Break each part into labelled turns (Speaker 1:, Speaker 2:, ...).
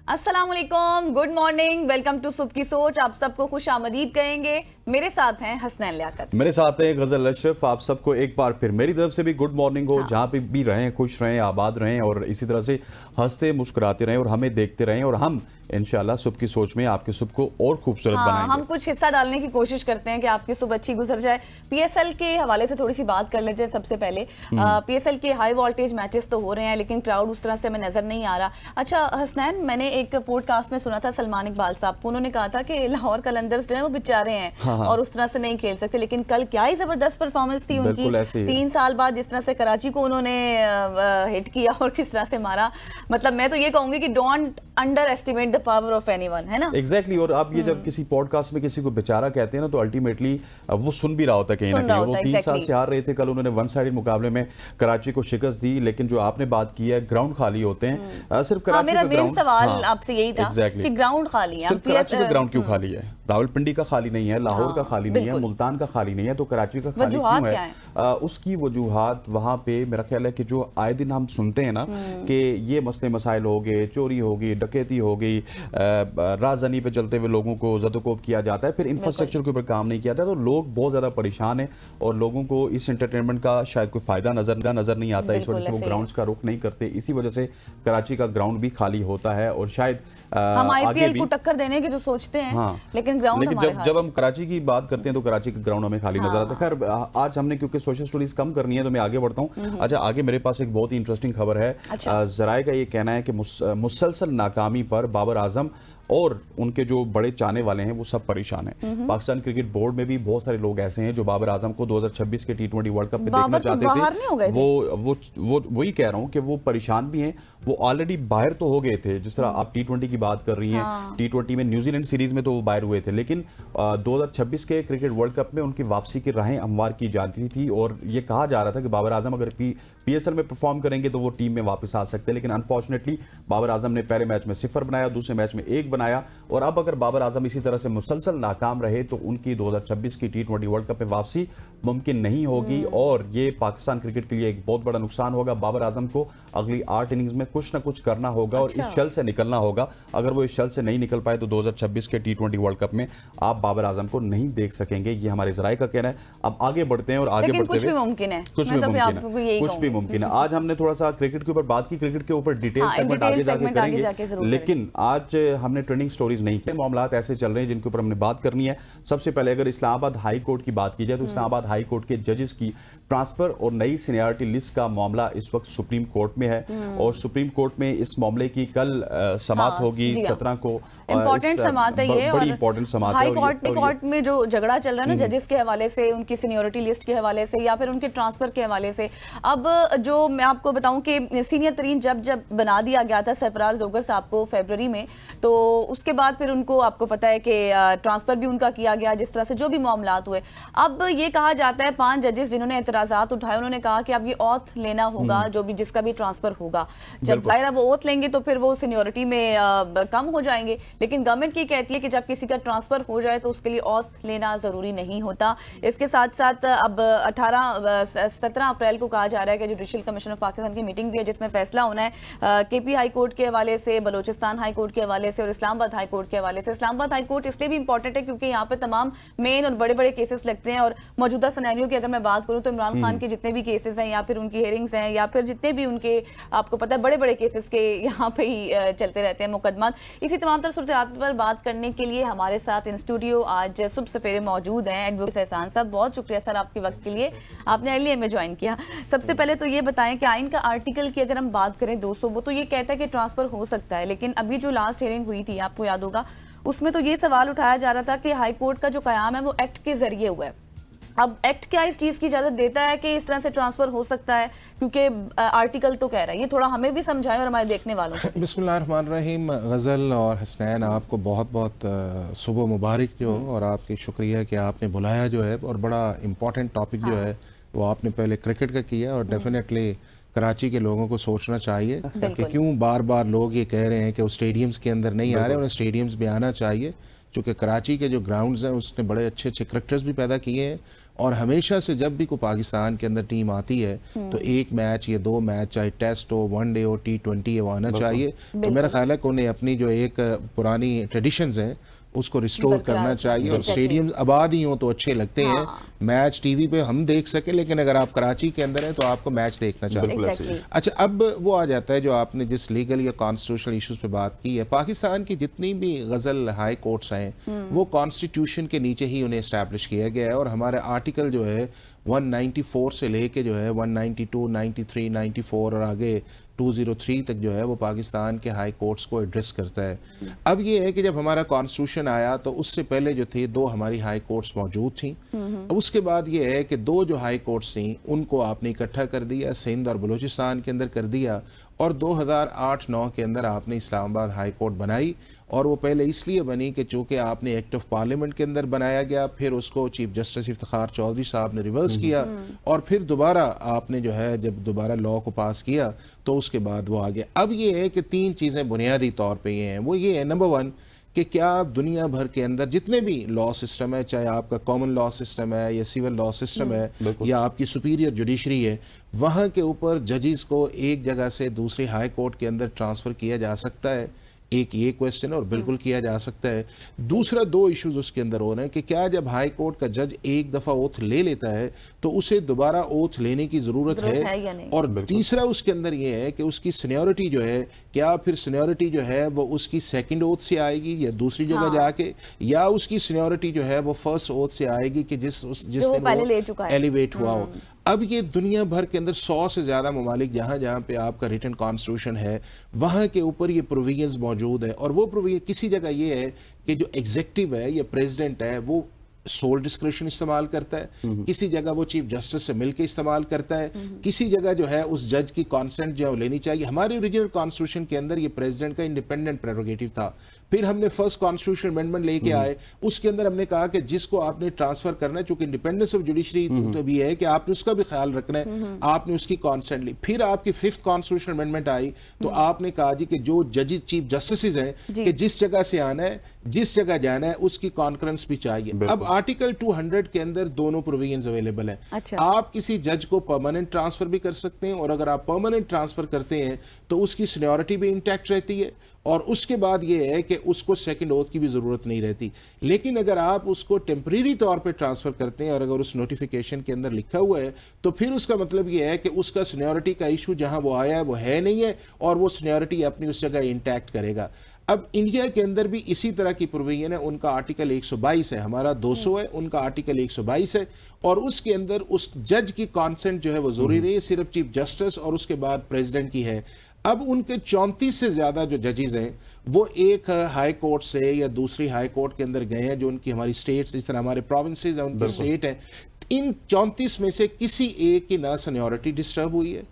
Speaker 1: अस्सलाम वालेकुम, good morning, welcome to सुबह की सोच। आप सबको खुश आमदीद कहेंगे। मेरे साथ हैं हसनैन लियाकत,
Speaker 2: मेरे साथ हैं गजल अशरफ। आप सबको एक बार फिर मेरी तरफ से भी गुड मॉर्निंग हो।
Speaker 1: हाँ।
Speaker 2: जहाँ पे भी रहें खुश रहें, आबाद रहें और इसी तरह से हंसते मुस्कुराते रहें और हमें देखते रहें और हम इंशाल्लाह सुबह की सोच में आपकी सुबह को और खूबसूरत बनाएंगे।
Speaker 1: हम कुछ हिस्सा डालने की कोशिश करते हैं कि आपकी सुबह अच्छी गुजर जाए। पीएसएल के हवाले से थोड़ी सी बात कर लेते हैं। सबसे पहले पीएसएल के हाई वोल्टेज मैचेस तो हो रहे हैं, लेकिन क्राउड उस तरह से हमें नजर नहीं आ रहा। अच्छा हसनैन, मैंने एक पॉडकास्ट में सुना था सलमान इकबाल साहब को, उन्होंने कहा था कि लाहौर कलंदर्स जो है वो बेचारे हैं।
Speaker 2: हाँ।
Speaker 1: और उस तरह से नहीं खेल सकते, लेकिन कल क्या ही जबरदस्त परफॉर्मेंस थी उनकी। 3 साल बाद जिस तरह से कराची को उन्होंने हिट किया और किस तरह से मारा, मतलब मैं तो ये कहूंगी कि don't under estimate the power of anyone, है ना।
Speaker 2: एग्जैक्टली और आप ये जब किसी पॉडकास्ट में किसी को बेचारा कहते हैं ना, तो अल्टीमेटली वो सुन भी रहा होता है कहीं ना कहीं। वो 3 साल से हार रहे थे, कल उन्होंने वन साइडेड मुकाबले में कराची को शिकस्त दी। लेकिन जो आपने बात की है, ग्राउंड खाली होते हैं सिर्फ कराची
Speaker 1: मेरा
Speaker 2: का ग्राउंड।
Speaker 1: सवाल आपसे यही था कि ग्राउंड खाली है,
Speaker 2: सिर्फ कराची का ग्राउंड क्यों खाली है? रावलपिंडी का खाली नहीं है, लाहौर का खाली नहीं है, मुल्तान का खाली नहीं है, तो कराची का खाली क्यों है? उसकी वजूहात वहां पे मेरा ख्याल है कि जो आए दिन हम सुनते हैं ना कि ये मसले मसाइल हो गए, चोरी हो गई, डकैती हो गई, राजधानी पे चलते हुए लोगों को ज़दोकोब किया जाता है, फिर इंफ्रास्ट्रक्चर के ऊपर काम नहीं किया जाता, तो लोग बहुत ज़्यादा परेशान हैं और लोगों को इस एंटरटेनमेंट का शायद कोई फ़ायदा नज़र नहीं आता। इस वजह से वो ग्राउंड्स का रुख नहीं करते, इसी वजह से कराची का ग्राउंड भी खाली होता है। और शायद
Speaker 1: हम आईपीएल को टक्कर देने की जो सोचते हैं,
Speaker 2: हाँ,
Speaker 1: लेकिन ग्राउंड
Speaker 2: जब हम कराची की बात करते हैं तो कराची का ग्राउंड हमें खाली नजर आता है। खैर आज हमने क्योंकि सोशल स्टोरीज कम करनी है तो मैं आगे बढ़ता हूँ। अच्छा, आगे मेरे पास एक बहुत ही इंटरेस्टिंग खबर है। जराए का ये कहना है कि मुसलसल नाकामी पर बाबर आजम और उनके जो बड़े चाहने वाले हैं वो सब परेशान हैं। पाकिस्तान क्रिकेट बोर्ड में भी बहुत सारे लोग ऐसे हैं जो बाबर आजम को 2026 के T20 वर्ल्ड कप में देखना चाहते थे। वो वही कह रहा हूँ कि वो परेशान भी हैं। वो ऑलरेडी बाहर तो हो गए थे, जिस तरह आप T20 की बात कर रही हैं। T20 में न्यूजीलैंड सीरीज में तो वो बाहर हुए थे, लेकिन 2026 के क्रिकेट वर्ल्ड कप में उनकी वापसी की राहें हमवार की जाती थी और ये कहा जा रहा था कि बाबर आजम अगर PSL में परफॉर्म करेंगे तो वो टीम में वापस आ सकते हैं। लेकिन अनफॉर्चुनेटली बाबर आजम ने पहले मैच में 0 बनाया, दूसरे मैच में 1 बनाया और अब अगर बाबर आजम इसी तरह से मुसलसल नाकाम रहे तो उनकी 2026 की T20 वर्ल्ड कप में वापसी मुमकिन नहीं होगी और ये पाकिस्तान क्रिकेट के लिए एक बहुत बड़ा नुकसान होगा। बाबर आजम को अगली 8 इनिंग्स में कुछ ना कुछ करना होगा और इस शल से निकलना होगा। अगर वो इस शल से नहीं निकल पाए तो 2026 के T20 वर्ल्ड कप में आप बाबर आजम को नहीं देख सकेंगे। ये हमारे जराए का कहना है। अब आगे बढ़ते हैं और आगे बढ़ते हुए
Speaker 1: कुछ भी मुमकिन है,
Speaker 2: कुछ भी मुमकिन है। आज हमने थोड़ा सा क्रिकेट के ऊपर बात की, क्रिकेट के ऊपर डिटेल सेगमेंट आगे जाके करेंगे, लेकिन आज हमने ट्रेंडिंग स्टोरीज नहीं किए। मामलात ऐसे चल रहे हैं जिनके ऊपर हमने बात करनी है। सबसे पहले अगर इस्लामाबाद हाई कोर्ट की बात की जाए तो इस्लामाबाद हाई कोर्ट के जजेस की ट्रांसफर और नई सीनियरिटी लिस्ट का मामला इस वक्त सुप्रीम कोर्ट में है और सुप्रीम कोर्ट में इस मामले की कल समाअत होगी 17 को।
Speaker 1: इंपॉर्टेंट समाअत है ये,
Speaker 2: बड़ी इंपॉर्टेंट समाअत है।
Speaker 1: हाई कोर्ट में जो झगड़ा चल रहा है ना जजेस के हवाले से, उनकी सीनियरिटी लिस्ट के हवाले से या फिर उनके ट्रांसफर के हवाले से। अब जो मैं आपको बताऊं कि सीनियर तरीन जब बना दिया गया था सरफराज जोगर साहब को फरवरी में, तो उसके बाद फिर उनको आपको पता है कि ट्रांसफर भी उनका किया गया, जिस तरह से जो भी मामलात हुए। अब ये कहा जाता है 5 जजेस जिन्होंने एतराजात उठाए, उन्होंने कहा कि अब ये ऑथ लेना होगा जो भी जिसका भी ट्रांसफर होगा। जब जाहिर है वो ऑथ लेंगे तो फिर वो सीनियरिटी में कम हो जाएंगे, लेकिन गवर्नमेंट की कहती है कि जब किसी का ट्रांसफर हो जाए तो उसके लिए ऑथ लेना जरूरी नहीं होता। इसके साथ साथ अब 17 अप्रैल को कहा जा रहा है कि जुडिशियल कमीशन ऑफ पाकिस्तान की मीटिंग भी है जिसमें फैसला होना है KP हाई कोर्ट के हवाले से, बलोचिस्तान हाई कोर्ट के हवाले से और इस्लामाबाद हाई कोर्ट के हवाले से। इस्लामाबाद हाई कोर्ट इसलिए भी इंपॉर्टेंट है क्योंकि यहाँ पे तमाम मेन और बड़े बड़े केसेस लगते हैं और मौजूदा सिनेरियो की अगर मैं बात करूँ तो इमरान खान के जितने भी केसेस हैं या फिर उनकी हियरिंग्स हैं या फिर जितने भी उनके आपको पता है बड़े बड़े केसेस के यहाँ पे ही चलते रहते हैं मुकदमा। इसी तमाम तरह सूरत पर बात करने के लिए हमारे साथ इन स्टूडियो आज सुबह सवेरे मौजूद हैं एडवोकेट एहसान साहब। बहुत शुक्रिया सर आपके वक्त के लिए, आपने अर्ली में ज्वाइन किया। सबसे पहले तो ये बताएं कि आइन का आर्टिकल की अगर हम बात करें 200, वो तो ये कहता है कि ट्रांसफर हो सकता है, लेकिन अभी जो लास्ट हियरिंग हुई थी आपको याद होगा उसमें तो ये सवाल उठाया जा रहा था कि हाई कोर्ट का जो कयाम है वो एक्ट के जरिए हुआ है। अब एक्ट क्या इस चीज की इजाजत देता है कि इस तरह से ट्रांसफर हो सकता है, क्योंकि आर्टिकल तो कह रहा है। ये थोड़ा हमें भी समझाएं और हमारे देखने वालों को।
Speaker 3: बिस्मिल्लाहिर्रहमानिर्रहीम। गज़ल और हसनैन, आपको बहुत बहुत सुबह मुबारक जो, और आपकी शुक्रिया कि आपने बुलाया जो है, और बड़ा इम्पोर्टेंट टॉपिक जो है वो आपने पहले क्रिकेट का किया और डेफिनेटली कराची के लोगों को सोचना चाहिए कि क्यों बार बार लोग ये कह रहे हैं कि वो स्टेडियम्स के अंदर नहीं आ रहे, उन्हें स्टेडियम्स में आना चाहिए। चूँकि कराची के जो ग्राउंड्स हैं उसने बड़े अच्छे अच्छे क्रिकेटर्स भी पैदा किए हैं, और हमेशा से जब भी कोई पाकिस्तान के अंदर टीम आती है तो एक मैच या दो मैच, चाहे टेस्ट हो, वनडे हो, T20 हो, आना चाहिए। तो मेरा ख्याल है कि उन्हें अपनी जो एक पुरानी ट्रेडिशंस हैं उसको रिस्टोर करना चाहिए, और स्टेडियम आबाद ही हों तो अच्छे लगते हैं। मैच टीवी पे हम देख सकें, लेकिन अगर आप कराची के अंदर हैं तो आपको मैच देखना चाहिए। अच्छा, अब वो आ जाता है जो आपने जिस लीगल या कॉन्स्टिट्यूशनल इश्यूज पे बात की है, पाकिस्तान की जितनी भी गज़ल हाई कोर्ट्स हैं वो कॉन्स्टिट्यूशन के नीचे ही उन्हें इस्टेब्लिश किया गया है, और हमारे आर्टिकल जो है 194 से लेके जो है 192, 93, 94 और आगे 203 तक जो है वो पाकिस्तान के हाई कोर्ट्स को एड्रेस करता है। अब ये है कि जब हमारा कॉन्स्टिट्यूशन आया तो उससे पहले जो थे 2 हमारी हाई कोर्ट्स मौजूद थी। अब उसके बाद ये है कि 2 जो हाई कोर्ट्स थी उनको आपने इकट्ठा कर दिया, सिंध और बलूचिस्तान के अंदर कर दिया, और 2008-9 के अंदर आपने इस्लामाबाद हाई कोर्ट बनाई। और वो पहले इसलिए बनी कि चूँकि आपने एक्ट ऑफ पार्लियामेंट के अंदर बनाया गया, फिर उसको चीफ जस्टिस इफ्तिखार चौधरी साहब ने रिवर्स किया, और फिर दोबारा आपने जो है जब दोबारा लॉ को पास किया तो उसके बाद वो आ गया। अब ये है कि 3 चीज़ें बुनियादी तौर पे ये हैं, वो ये है नंबर 1 कि क्या दुनिया भर के अंदर जितने भी लॉ सिस्टम है, चाहे आपका कॉमन लॉ सिस्टम है या सिविल लॉ सिस्टम है या आपकी सुपीरियर जुडिशरी है, वहाँ के ऊपर जजेस को एक जगह से दूसरी हाई कोर्ट के अंदर ट्रांसफ़र किया जा सकता है। एक ये क्वेश्चन है, और बिल्कुल किया जा सकता है। दूसरा 2 इश्यूज उसके अंदर हो रहे हैं कि क्या जब हाई कोर्ट का जज एक दफ़ा ओथ ले लेता है तो उसे दोबारा ओथ लेने की ज़रूरत है, और तीसरा उसके अंदर ये है कि उसकी सीनियरिटी जो है, क्या फिर सीनियरिटी जो है वो उसकी सेकंड ओथ से आएगी या दूसरी जगह जाके, या उसकी सीनियरिटी जो है वो फर्स्ट ओथ से आएगी कि जिस दिन एलिवेट हुआ हो। अब ये दुनिया भर के अंदर 100 से ज़्यादा ममालिक जहाँ जहाँ पे आपका रिटन कॉन्स्टिट्यूशन है वहाँ के ऊपर ये प्रोविजंस मौजूद है, और वो प्रोविजन किसी जगह ये है कि जो एग्जेक्टिव है या प्रेसिडेंट है वो सोल डिस्क्रिप्शन इस्तेमाल करता है, किसी जगह वो चीफ जस्टिस से मिलकर इस्तेमाल करता है, किसी जगह जो है उस जज की कॉन्सेंट जो लेनी चाहिए। हमारे ओरिजिनल कॉन्स्टिट्यूशन के अंदर ये प्रेसिडेंट का इंडिपेंडेंट प्रेरोगेटिव था, फिर हमने फर्स्ट कॉन्स्टिट्यूशन अमेंडमेंट लेके आए, उसके अंदर हमने कहा कि जिसको आपने ट्रांसफर करना है, चूंकि इंडिपेंडेंस ऑफ जुडिशरी तो भी है कि आपने उसका भी ख्याल रखना है, आपने उसकी कॉन्सेंट ली। फिर आपकी 5th कॉन्स्टिट्यूशन अमेंडमेंट आई तो आपने कहा जी कि जो जजेस चीफ जस्टिस हैं कि जिस जगह से आना है, जिस जगह जाना है, उसकी कॉन्करेंस भी चाहिए। अब आर्टिकल 200 के अंदर दोनों प्रोविजंस अवेलेबल हैं।
Speaker 1: अच्छा।
Speaker 3: आप किसी जज को परमानेंट ट्रांसफर भी कर सकते हैं, और अगर आप परमानेंट ट्रांसफर करते हैं तो उसकी सीनियरिटी भी इंटैक्ट रहती है, और उसके बाद ये है कि उसको सेकंड ओथ की भी ज़रूरत नहीं रहती। लेकिन अगर आप उसको टेम्परेरी तौर पे ट्रांसफ़र करते हैं और अगर उस नोटिफिकेशन के अंदर लिखा हुआ है तो फिर उसका मतलब ये है कि उसका सीनियरिटी का इशू जहां वो आया है वो है नहीं है, और वो सीनियरिटी अपनी उस जगह इंटैक्ट करेगा। अब इंडिया के अंदर भी इसी तरह की प्रोविजन है, उनका आर्टिकल 122 है, हमारा 200 है, उनका आर्टिकल 122 है, और उसके अंदर उस जज की कॉन्सेंट जो है वो जरूरी नहीं है, सिर्फ चीफ जस्टिस और उसके बाद प्रेसिडेंट की है। अब उनके 34 से ज़्यादा जो जजेस हैं वो एक हाई कोर्ट से या दूसरी हाई कोर्ट के अंदर गए हैं, जो उनकी हमारी स्टेट्स, इस तरह हमारे प्रोविंसेस हैं, उनकी स्टेट है। इन 34 में से किसी एक की ना सीनियरिटी डिस्टर्ब हुई है,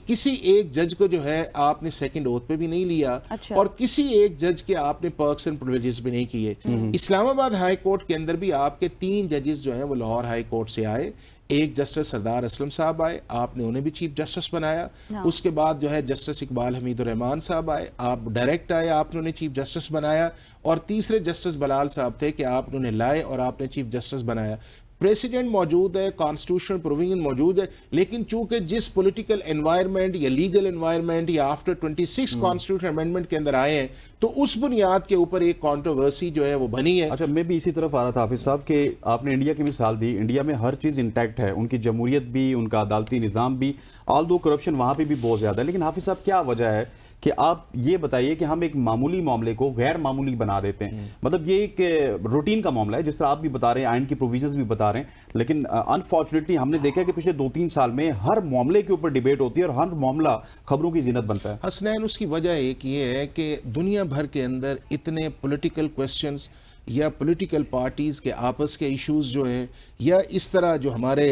Speaker 3: किसी एक जज को जो है आपने सेकंड ओथ पे भी नहीं लिया,
Speaker 1: अच्छा।
Speaker 3: और किसी एक जज के आपने पर्क्स एंड प्रिविलेजेस भी नहीं किए। इस्लामाबाद हाई कोर्ट के अंदर भी आपके 3 जजेस जो हैं वो लाहौर हाई कोर्ट से आए। एक जस्टिस सरदार असलम साहब आए, आपने उन्हें भी चीफ जस्टिस बनाया। उसके बाद जो है जस्टिस इकबाल हमीदुर रहमान साहब आए, आप डायरेक्ट आए, आपने उन्हें चीफ जस्टिस बनाया। और तीसरे जस्टिस बलाल साहब थे कि आपने उन्हें लाए और आपने चीफ जस्टिस बनाया। प्रेसिडेंट मौजूद है, कॉन्स्टिट्यूशनल प्रोविजन मौजूद है, लेकिन चूंकि जिस पॉलिटिकल एनवायरनमेंट या लीगल एनवायरनमेंट या आफ्टर 26 कॉन्स्टिट्यूशन अमेंडमेंट के अंदर आए हैं तो उस बुनियाद के ऊपर एक कंट्रोवर्सी जो है वो बनी है।
Speaker 2: अच्छा, मैं भी इसी तरफ आ रहा था हाफिज साहब कि आपने इंडिया की मिसाल दी, इंडिया में हर चीज़ इंटैक्ट है, उनकी जमहूरियत भी, उनका अदालती निज़ाम भी, ऑल दो करप्शन वहाँ पे भी बहुत ज़्यादा है। लेकिन हाफिज साहब क्या वजह है कि आप ये बताइए कि हम एक मामूली मामले को गैर मामूली बना देते हैं? मतलब ये एक रूटीन का मामला है, जिस तरह आप भी बता रहे हैं, आइन की प्रोविजंस भी बता रहे हैं, लेकिन अनफॉर्चुनेटली हमने देखा कि पिछले 2-3 साल में हर मामले के ऊपर डिबेट होती है और हर मामला खबरों की जीनत बनता है।
Speaker 3: हसनैन, उसकी वजह एक ये है कि दुनिया भर के अंदर इतने पॉलिटिकल क्वेश्चंस या पॉलिटिकल पार्टीज़ के आपस के इश्यूज जो हैं, या इस तरह जो हमारे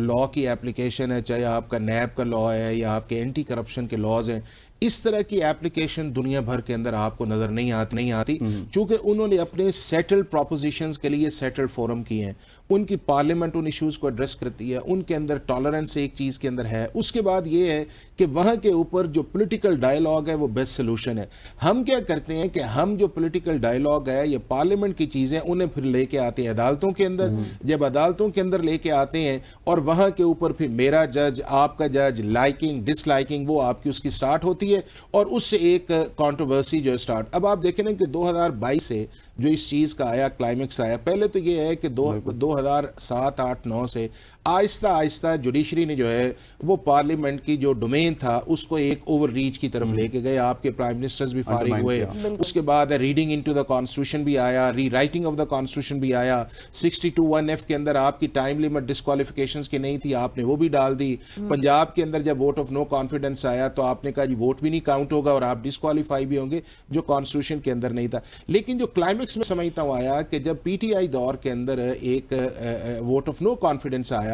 Speaker 3: लॉ की एप्लीकेशन है, चाहे आपका नैब का लॉ है या आपके एंटी करप्शन के लॉज हैं, इस तरह की एप्लीकेशन दुनिया भर के अंदर आपको नजर नहीं आती क्योंकि उन्होंने अपने सेटल्ड प्रोपोजिशंस के लिए सेटल्ड फोरम किए हैं, उनकी पार्लियामेंट उन इश्यूज को एड्रेस करती है, उनके अंदर टॉलरेंस एक चीज के अंदर है। उसके बाद ये है कि वहां के ऊपर जो पॉलिटिकल डायलॉग है वो बेस्ट सोल्यूशन है। हम क्या करते हैं कि हम जो पॉलिटिकल डायलॉग है या पार्लियामेंट की चीजें उन्हें फिर लेके आते हैं अदालतों के अंदर। जब अदालतों के अंदर लेके आते हैं और वहां के ऊपर फिर मेरा जज, आपका जज, लाइकिंग डिसलाइकिंग वो आपकी उसकी स्टार्ट होती है और उससे एक कंट्रोवर्सी जो स्टार्ट। अब आप देखें ना कि 2022 से जो इस चीज का आया क्लाइमेक्स आया, पहले तो ये है कि 2007, 8, 9 से आहिस्ता आहिस्ता जुडिशरी ने जो है वो पार्लियामेंट की जो डोमेन था उसको एक ओवर रीच की तरफ लेके गए। आपके प्राइम मिनिस्टर्स भी फारिग हुए, उसके बाद रीडिंग इनटू द कॉन्स्टिट्यूशन भी आया, री राइटिंग ऑफ द कॉन्स्टिट्यूशन भी आया। 62(1)(f) के अंदर आपकी टाइम लिमिट डिस्क्वालिफिकेशंस की नहीं थी, आपने वो भी डाल दी। पंजाब के अंदर जब वोट ऑफ नो कॉन्फिडेंस आया तो आपने कहा जी वोट भी नहीं काउंट होगा और आप डिस्क्वालीफाई भी होंगे, जो कॉन्स्टिट्यूशन के अंदर नहीं था। लेकिन जो क्लाइमेक्स में समझता हूं आया कि जब पीटीआई दौर के अंदर एक वोट ऑफ नो कॉन्फिडेंस आया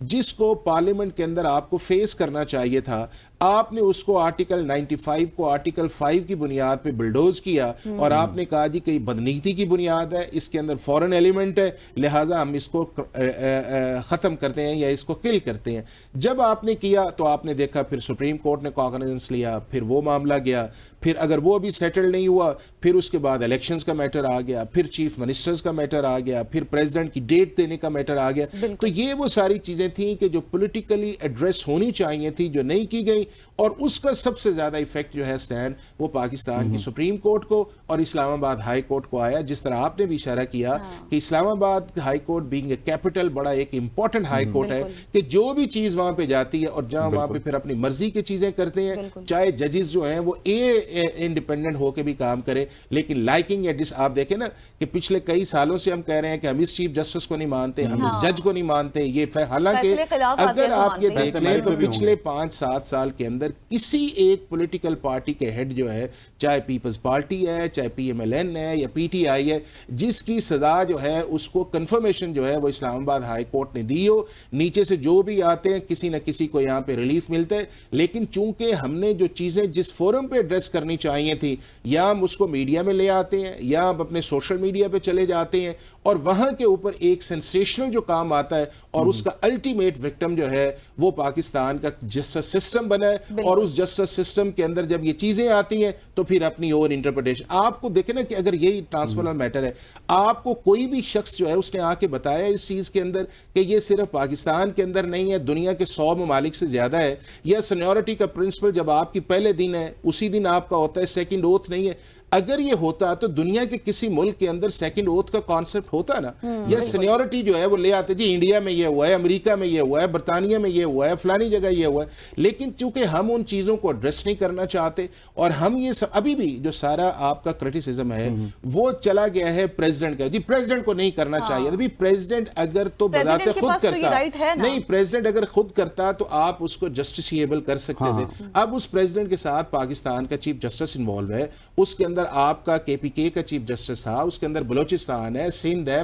Speaker 3: जिसको पार्लियामेंट के अंदर आपको फेस करना चाहिए था, आपने उसको आर्टिकल 95 को आर्टिकल 5 की बुनियाद पे बुलडोज किया और आपने कहा जी कि बदनीति की बुनियाद है, इसके अंदर फॉरेन एलिमेंट है, लिहाजा हम इसको खत्म करते हैं या इसको किल करते हैं। जब आपने किया तो आपने देखा फिर सुप्रीम कोर्ट ने कॉग्निजेंस लिया, फिर वो मामला गया, फिर अगर वो भी सेटल नहीं हुआ फिर उसके बाद इलेक्शंस का मैटर आ गया, फिर चीफ मिनिस्टर्स का मैटर आ गया, फिर प्रेसिडेंट की डेट देने का मैटर आ गया। तो ये वो सारी चीजें थी कि जो पॉलिटिकली एड्रेस होनी चाहिए थी, जो नहीं की गई, और उसका सबसे ज्यादा इफेक्ट जो है स्टैन वो पाकिस्तान की सुप्रीम कोर्ट को और इस्लामाबाद हाई कोर्ट को आया। जिस तरह आपने भी इशारा किया कि Islamabad high court being a capital बड़ा एक इंपॉर्टेंट हाई कोर्ट है कि जो भी चीज वहां पे जाती है और जहां वहां पे फिर अपनी मर्जी की चीजें करते हैं, चाहे जजेस जो हैं वो इंडिपेंडेंट होकर भी काम करे, लेकिन लाइकिंग या डिस आप देखें ना कि पिछले कई सालों से हम कह रहे हैं कि हम इस चीफ जस्टिस को नहीं मानते, हम इस जज को नहीं मानते। ये हालांकि अगर आप ये देख लें तो पिछले 5-7 साल के अंदर किसी एक पॉलिटिकल पार्टी के हेड जो है, चाहे पीपल्स पार्टी है, चाहे पीएमएलएन है या पीटीआई है, जिसकी सजा जो है उसको कंफर्मेशन जो है वो इस्लामाबाद हाई कोर्ट ने दी हो। नीचे से जो भी आते हैं किसी न किसी को यहाँ पे रिलीफ मिलता है, लेकिन चूंकि हमने जो चीजें जिस फोरम पे एड्रेस करनी चाहिए थी, या हम उसको मीडिया में ले आते हैं या हम अपने सोशल मीडिया पे चले जाते हैं और वहां के ऊपर एक सेंसेशनल जो काम आता है और उसका अल्टीमेट विक्टिम जो है वो पाकिस्तान का जस्टिस सिस्टम बना है। और उस जस्टिस सिस्टम के अंदर जब ये चीजें आती हैं तो फिर अपनी ओन इंटरप्रिटेशन आपको देखे ना कि अगर यही ट्रांसफर मैटर है, आपको कोई भी शख्स जो है उसने आके बताया इस चीज के अंदर कि ये सिर्फ पाकिस्तान के अंदर नहीं है, दुनिया के 100 ममालिक से ज्यादा है। यह सीनियरिटी का प्रिंसिपल जब आपकी पहले दिन है उसी दिन आपका होता है, सेकंड ओथ नहीं है। अगर ये होता तो दुनिया के किसी मुल्क के अंदर सेकंड ओथ का कॉन्सेप्ट होता ना, या सीनियरिटी जो है वो ले आते, जी इंडिया में ये हुआ है, अमेरिका में ये हुआ है, बरतानिया में ये हुआ है, फलानी जगह ये हुआ है। लेकिन चूंकि हम उन चीजों को एड्रेस नहीं करना चाहते और हम ये सब अभी भी जो सारा आपका क्रिटिसिज्म है वो चला गया है प्रेसिडेंट का, जी प्रेसिडेंट को नहीं करना चाहिए। अभी प्रेसिडेंट अगर तो बजाते खुद करता नहीं, प्रेसिडेंट अगर खुद करता तो आप उसको जस्टिसिएबल कर सकते थे। अब उस प्रेसिडेंट के साथ पाकिस्तान का चीफ जस्टिस इन्वॉल्व है, उसके अंदर आपका केपीके का चीफ जस्टिस था, उसके अंदर बलोचिस्तान है, सिंध है,